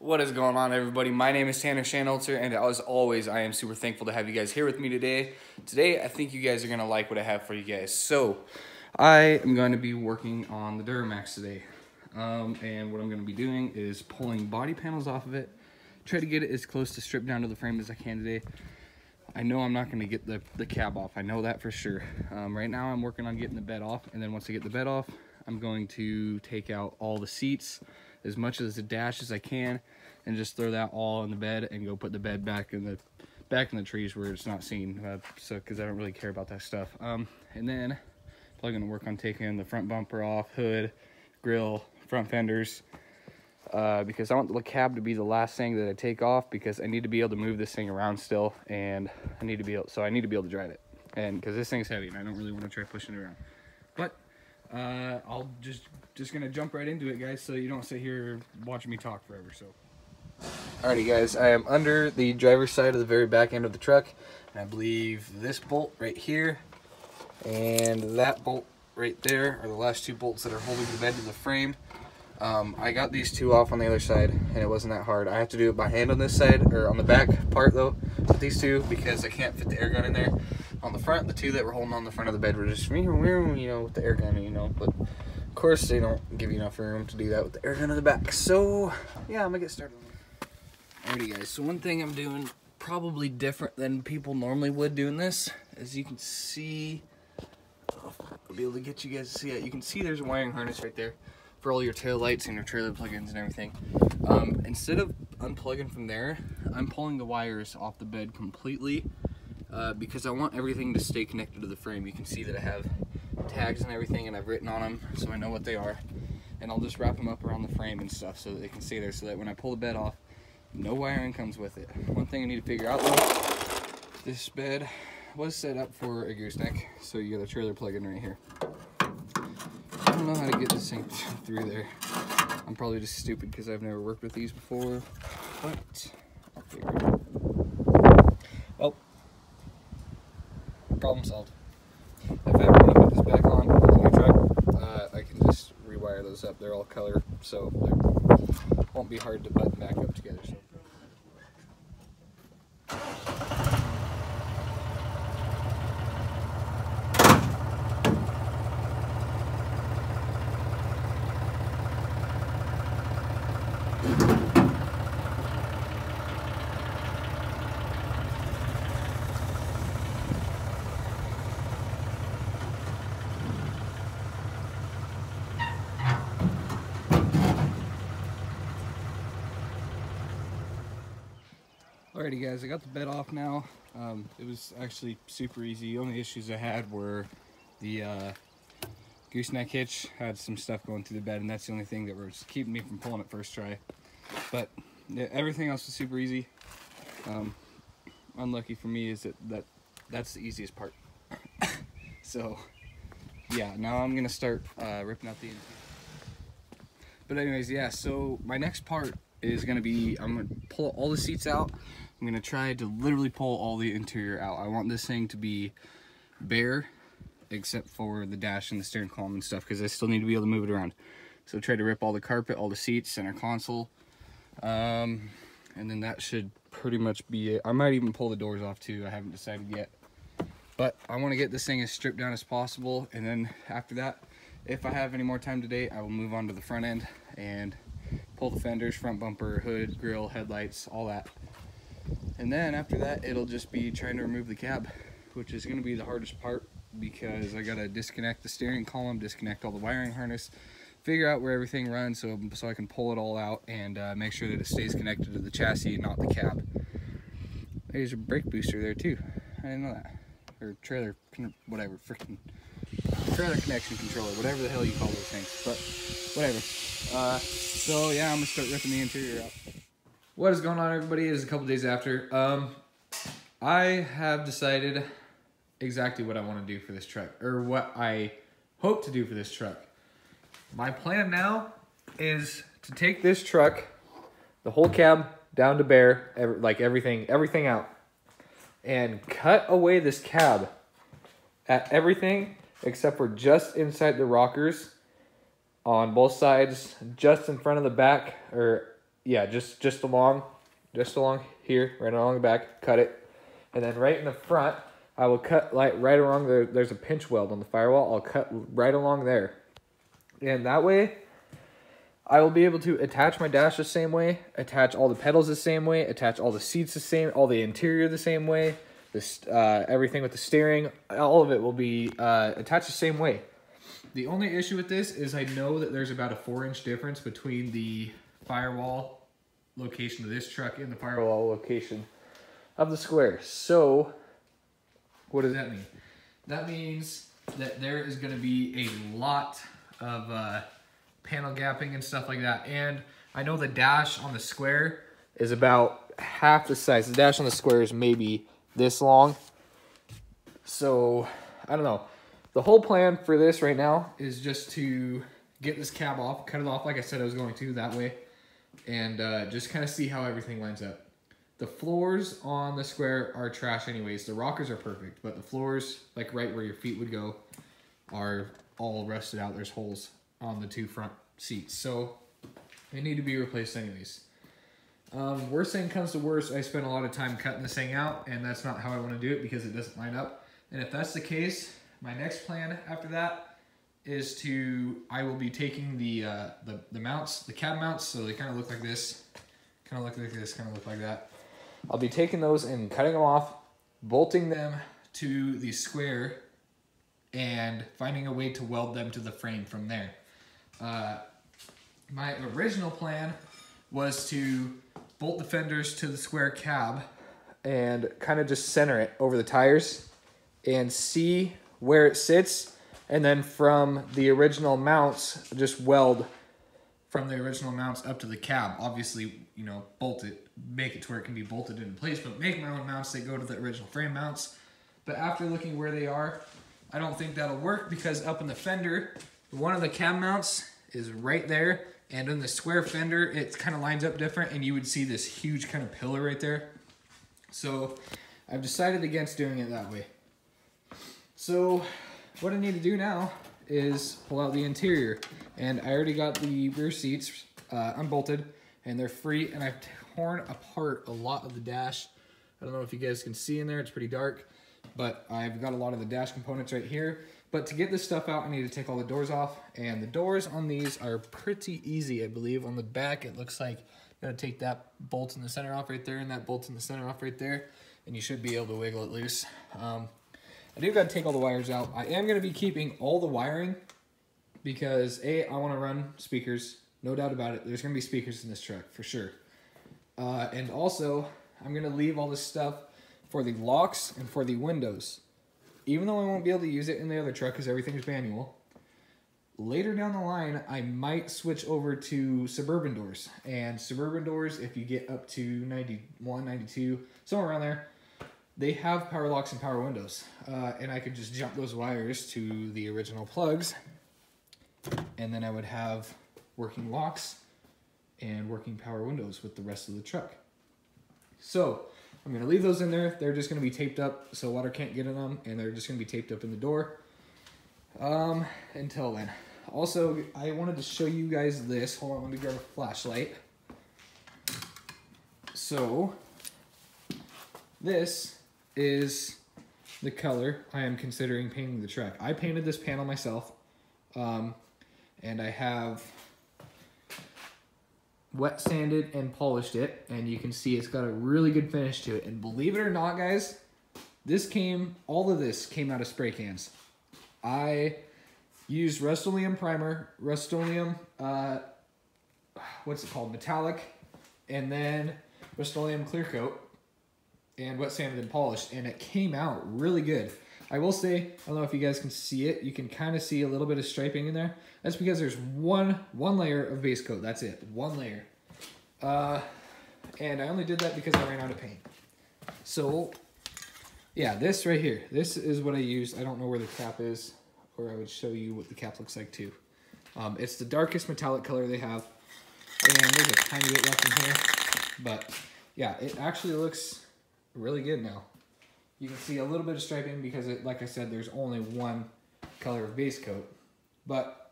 What is going on, everybody? My name is Tanner Shanholzer, and as always, I am super thankful to have you guys here with me today. Today, I think you guys are going to like what I have for you guys. So, I am going to be working on the Duramax today. And what I'm going to be doing is pulling body panels off of it, try to get it as close to stripped down to the frame as I can today. I know I'm not going to get the cab off. I know that for sure. Right now, I'm working on getting the bed off, and then once I get the bed off, I'm going to take out all the seats, as much as the dash as I can, and just throw that all in the bed and go put the bed back in the trees where it's not seen, because I don't really care about that stuff. And then probably gonna work on taking the front bumper off, hood, grill, front fenders, because I want the cab to be the last thing that I take off, because I need to be able to move this thing around still, and I need to be able to drive it, and because this thing's heavy and I don't really want to try pushing it around. But I'll just gonna jump right into it, guys, so you don't sit here watching me talk forever. So alrighty, guys, I am under the driver's side of the very back end of the truck, and I believe this bolt right here and that bolt right there are the last two bolts that are holding the bed to the frame. I got these two off on the other side, and it wasn't that hard. I have to do it by hand on this side, or on the back part though, with these two, because I can't fit the air gun in there. On the front, the two that were holding on the front of the bed were just, you know, with the air gun, but of course they don't give you enough room to do that with the air gun in the back. So yeah, I'm gonna get started. Alrighty, guys, so one thing I'm doing probably different than people normally would doing this, as you can see, I'll be able to get you guys to see it. You can see there's a wiring harness right there for all your tail lights and your trailer plugins and everything. Instead of unplugging from there, I'm pulling the wires off the bed completely, because I want everything to stay connected to the frame. You can see that I have tags and everything, and I've written on them so I know what they are, and I'll just wrap them up around the frame and stuff so that they can stay there, so that when I pull the bed off, no wiring comes with it. One thing I need to figure out though, this bed was set up for a gooseneck, so you got a trailer plug-in right here. I don't know how to get this thing through there. I'm probably just stupid because I've never worked with these before, but I'll figure it out. Well, problem solved. If I ever want to put this back on the new truck, I can just rewire those up. They're all color, so they won't be hard to button back up together. So. Alrighty, guys, I got the bed off now. It was actually super easy. The only issues I had were the gooseneck hitch had some stuff going through the bed, and that's the only thing that was keeping me from pulling it first try. But yeah, everything else was super easy. Unlucky for me is that's the easiest part. So yeah, now I'm gonna start ripping out the interior. But anyways, yeah, so my next part is gonna be, I'm gonna pull all the seats out. I'm gonna try to literally pull all the interior out. I want this thing to be bare, except for the dash and the steering column and stuff, because I still need to be able to move it around. So try to rip all the carpet, all the seats, center console, and then that should pretty much be it. I might even pull the doors off too. I haven't decided yet, but I want to get this thing as stripped down as possible, and then after that, if I have any more time today, I will move on to the front end and pull the fenders, front bumper, hood, grill, headlights, all that. And then after that, it'll just be trying to remove the cab, which is going to be the hardest part, because I got to disconnect the steering column, disconnect all the wiring harness, figure out where everything runs so I can pull it all out and make sure that it stays connected to the chassis and not the cab. There's a brake booster there too. I didn't know that. Or trailer, whatever, freaking trailer connection controller, whatever the hell you call those things, but whatever. So yeah, I'm gonna start ripping the interior out. What is going on, everybody? It is a couple days after. I have decided exactly what I want to do for this truck, or what I hope to do for this truck. My plan now is to take this truck, the whole cab down to bare, everything out, and cut away this cab at everything except for just inside the rockers on both sides, just in front of the back, or yeah, just along here, right along the back, cut it. And then right in the front, I will cut like right along there's a pinch weld on the firewall. I'll cut right along there. And that way, I will be able to attach my dash the same way, attach all the pedals the same way, attach all the seats the same, all the interior the same way, this everything with the steering, all of it will be attached the same way. The only issue with this is I know that there's about a 4-inch difference between the firewall location of this truck and the firewall location of the square. So what does that mean? That means that there is going to be a lot of panel gapping and stuff like that. And I know the dash on the square is about half the size. The dash on the square is maybe this long. So I don't know. The whole plan for this right now is just to get this cab off, cut it off like I said I was going to that way, and just kind of see how everything lines up. The floors on the square are trash anyways. The rockers are perfect, but the floors, like right where your feet would go, are all rusted out. There's holes on the 2 front seats, so they need to be replaced anyways. Worst thing comes to worst, I spent a lot of time cutting this thing out, and that's not how I want to do it because it doesn't line up. And if that's the case, my next plan after that is I will be taking the mounts, the cab mounts, so they kind of look like this, kind of look like this, kind of look like that. I'll be taking those and cutting them off, bolting them to the square, and finding a way to weld them to the frame from there. My original plan was to bolt the fenders to the square cab and kind of just center it over the tires and see where it sits, and then from the original mounts, just weld from the original mounts up to the cab. Obviously, you know, bolt it, make it to where it can be bolted in place, but make my own mounts that go to the original frame mounts. But after looking where they are, I don't think that'll work because up in the fender, one of the cab mounts is right there, and in the square fender, it kind of lines up different, and you would see this huge kind of pillar right there. So I've decided against doing it that way. So what I need to do now is pull out the interior, and I already got the rear seats unbolted, and they're free, and I've torn apart a lot of the dash. I don't know if you guys can see in there, it's pretty dark, but I've got a lot of the dash components right here. But to get this stuff out, I need to take all the doors off, and the doors on these are pretty easy, I believe. On the back, it looks like you gotta take that bolt in the center off right there, and that bolt in the center off right there, and you should be able to wiggle it loose. I do got to take all the wires out. I am going to be keeping all the wiring because I want to run speakers, no doubt about it. There's going to be speakers in this truck for sure. And also, I'm going to leave all this stuff for the locks and for the windows. Even though I won't be able to use it in the other truck because everything's manual, later down the line, I might switch over to Suburban doors. And Suburban doors, if you get up to 91, 92, somewhere around there, they have power locks and power windows, and I could just jump those wires to the original plugs, and then I would have working locks and working power windows with the rest of the truck. So I'm going to leave those in there. They're just going to be taped up so water can't get in them, and they're just going to be taped up in the door until then. Also, I wanted to show you guys this. Hold on, let me grab a flashlight. So this is the color I am considering painting the truck. I painted this panel myself, and I have wet sanded and polished it, and you can see it's got a really good finish to it. And believe it or not, guys, all of this came out of spray cans. I used Rust-Oleum primer, Rust-Oleum, what's it called, metallic, and then Rust-Oleum clear coat, and wet sanded and polished, and it came out really good. I will say, I don't know if you guys can see it, you can kind of see a little bit of striping in there. That's because there's one layer of base coat, that's it, one layer. And I only did that because I ran out of paint. So, yeah, this right here, this is what I used. I don't know where the cap is, or I would show you what the cap looks like too. It's the darkest metallic color they have, and there's a tiny bit left in here, but yeah, it actually looks really good now. You can see a little bit of striping because, like I said, there's only one color of base coat. But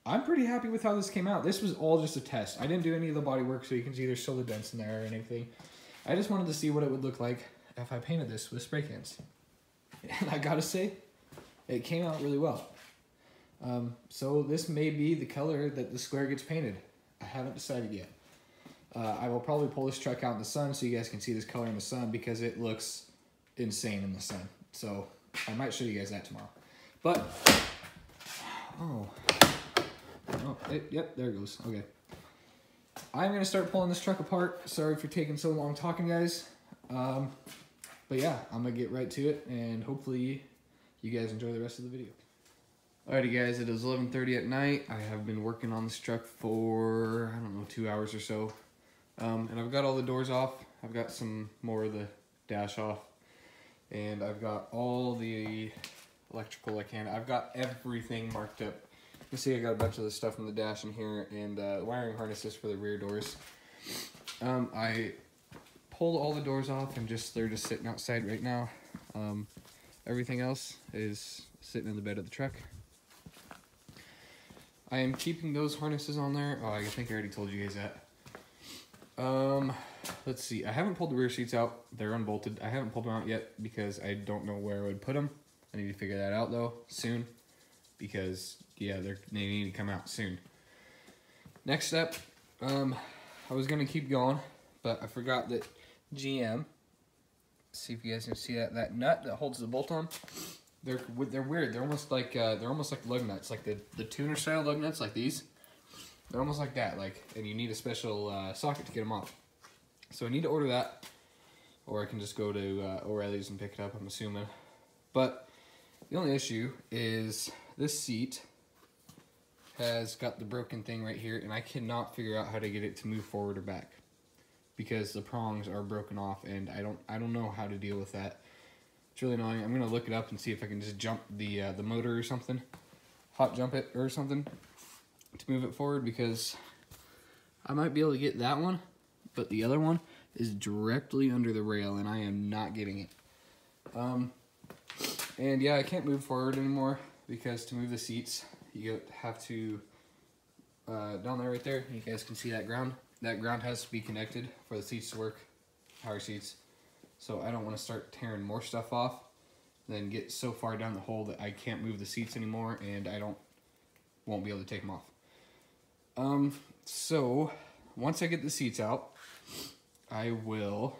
I'm pretty happy with how this came out. This was all just a test. I didn't do any of the body work, so you can see there's still the dents in there or anything. I just wanted to see what it would look like if I painted this with spray cans. And I gotta say, it came out really well. So this may be the color that the square gets painted. I haven't decided yet. I will probably pull this truck out in the sun so you guys can see this color in the sun because it looks insane in the sun. So I might show you guys that tomorrow. But, yep, there it goes. Okay. I'm going to start pulling this truck apart. Sorry for taking so long talking, guys. But yeah, I'm going to get right to it, and hopefully you guys enjoy the rest of the video. Alrighty guys, it is 11:30 at night. I have been working on this truck for, I don't know, 2 hours or so. And I've got all the doors off. I've got some more of the dash off. And I've got all the electrical I can. I've got everything marked up. You can see I got a bunch of the stuff in the dash in here and wiring harnesses for the rear doors. I pulled all the doors off and they're just sitting outside right now. Everything else is sitting in the bed of the truck. I am keeping those harnesses on there. Oh, I think I already told you guys that. Let's see. I haven't pulled the rear seats out. They're unbolted. I haven't pulled them out yet because I don't know where I would put them. I need to figure that out though soon because yeah, they need to come out soon. Next step, I was gonna keep going, but I forgot that GM. See if you guys can see that nut that holds the bolt on. They're weird. They're almost like lug nuts, like the tuner style lug nuts, like these. They're almost like that, and you need a special socket to get them off. So I need to order that, or I can just go to O'Reilly's and pick it up, I'm assuming. But the only issue is this seat has got the broken thing right here, and I cannot figure out how to get it to move forward or back because the prongs are broken off, and I don't know how to deal with that. It's really annoying. I'm gonna look it up and see if I can just jump the motor or something, hot jump it or something to move it forward, because I might be able to get that one, but the other one is directly under the rail and I am not getting it. And yeah, I can't move forward anymore because to move the seats you have to down there right there, you guys can see that ground has to be connected for the seats to work, power seats. So I don't want to start tearing more stuff off, then get so far down the hole that I can't move the seats anymore and I won't be able to take them off. So once I get the seats out, I will,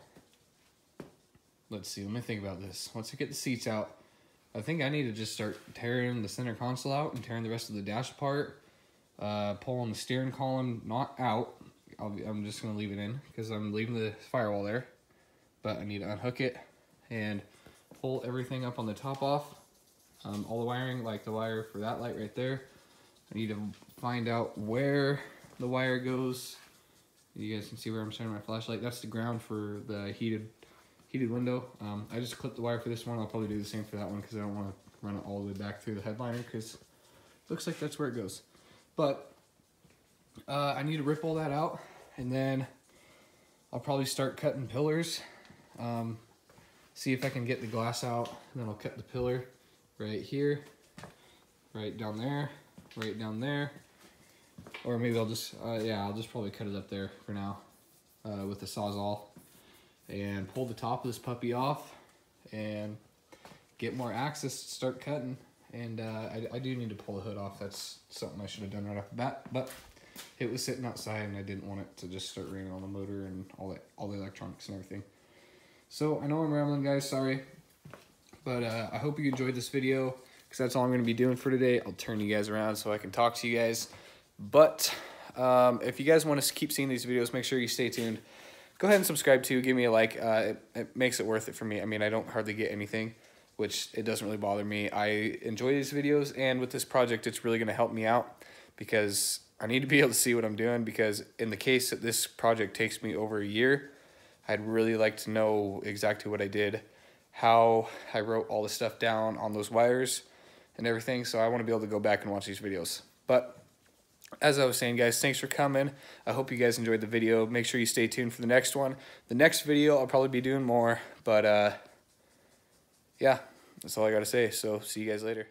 let's see, let me think about this. Once I get the seats out, I think I need to just start tearing the center console out and tearing the rest of the dash apart, pulling the steering column not out. I'm just going to leave it in because I'm leaving the firewall there, but I need to unhook it and pull everything up on the top off. All the wiring, like the wire for that light right there. I need to find out where the wire goes. You guys can see where I'm shining my flashlight. That's the ground for the heated window. I just clipped the wire for this one. I'll probably do the same for that one because I don't want to run it all the way back through the headliner because it looks like that's where it goes. But I need to rip all that out, and then I'll probably start cutting pillars. See if I can get the glass out, and then I'll cut the pillar right here, right down there, right down there, or maybe I'll just I'll just probably cut it up there for now with the Sawzall, and pull the top of this puppy off and get more access to start cutting. And I do need to pull the hood off. That's something I should have done right off the bat, but it was sitting outside and I didn't want it to just start raining on the motor and all the electronics and everything. So I know I'm rambling, guys, sorry, but I hope you enjoyed this video because that's all I'm going to be doing for today. I'll turn you guys around so I can talk to you guys. But if you guys want to keep seeing these videos, make sure you stay tuned. Go ahead and subscribe too. Give me a like. It makes it worth it for me. I mean, I don't hardly get anything, which it doesn't really bother me. I enjoy these videos, and with this project, it's really going to help me out because I need to be able to see what I'm doing, because in the case that this project takes me over a year, I'd really like to know exactly what I did, how I wrote all the stuff down on those wires and everything, so I want to be able to go back and watch these videos. But as I was saying, guys, thanks for coming. I hope you guys enjoyed the video. Make sure you stay tuned for the next one. The next video, I'll probably be doing more, but yeah, that's all I got to say, so see you guys later.